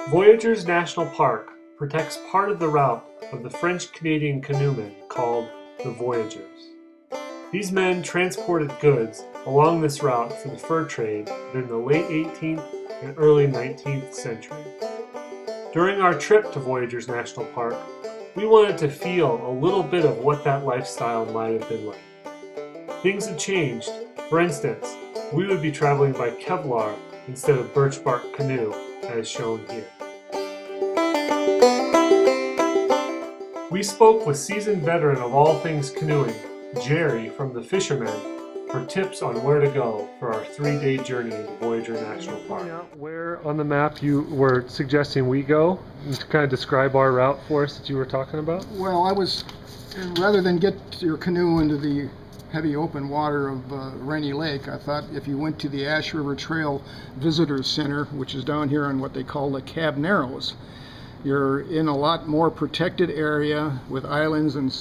Voyageurs National Park protects part of the route of the French-Canadian canoemen called the Voyageurs. These men transported goods along this route for the fur trade during the late 18th and early 19th century. During our trip to Voyageurs National Park, we wanted to feel a little bit of what that lifestyle might have been like. Things had changed. For instance, we would be traveling by Kevlar instead of birch bark canoe, as shown here. We spoke with seasoned veteran of all things canoeing, Jerry from the Fishermen, for tips on where to go for our 3-day journey into Voyageur National Park. Where on the map you were suggesting we go, to kind of describe our route for us that you were talking about? Well, rather than get your canoe into the heavy open water of Rainy Lake, I thought if you went to the Ash River Trail Visitors Center, which is down here on what they call the Cab Narrows, you're in a lot more protected area with islands and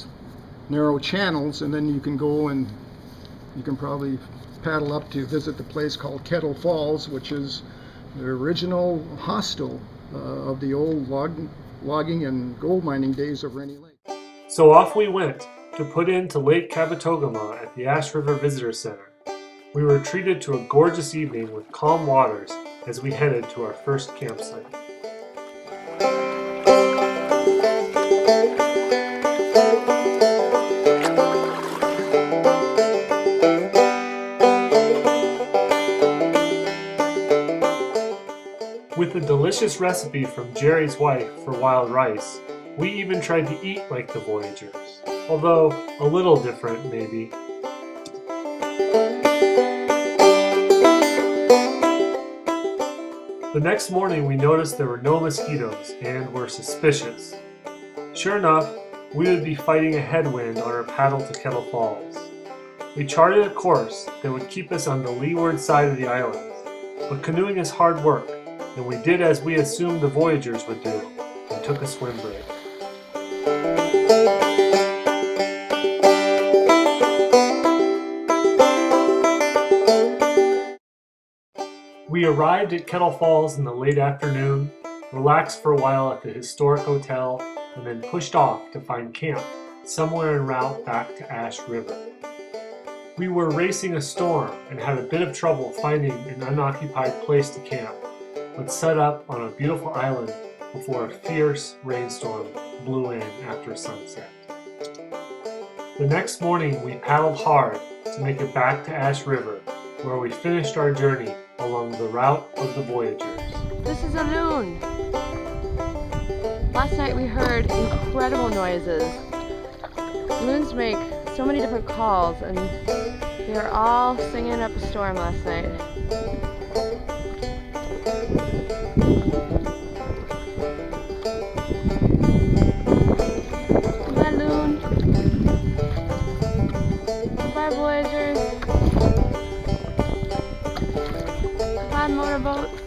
narrow channels, and then you can go and you can probably paddle up to visit the place called Kettle Falls, which is the original hostel of the old logging and gold mining days of Rainy Lake. So off we went to put into Lake Kabetogama at the Ash River Visitor Center. We were treated to a gorgeous evening with calm waters as we headed to our first campsite. With a delicious recipe from Jerry's wife for wild rice, we even tried to eat like the Voyageurs, although a little different maybe. The next morning we noticed there were no mosquitoes and were suspicious. Sure enough, we would be fighting a headwind on our paddle to Kettle Falls. We charted a course that would keep us on the leeward side of the islands, but canoeing is hard work, and we did as we assumed the Voyageurs would do, and took a swim break. We arrived at Kettle Falls in the late afternoon, relaxed for a while at the historic hotel, and then pushed off to find camp somewhere en route back to Ash River. We were racing a storm and had a bit of trouble finding an unoccupied place to camp, but set up on a beautiful island before a fierce rainstorm blew in after sunset. The next morning we paddled hard to make it back to Ash River, where we finished our journey along the route of the Voyageurs. This is a loon. Last night we heard incredible noises. Loons make so many different calls, and they were all singing up a storm last night. Goodbye, loon. Goodbye, Voyageurs. Goodbye, motorboats.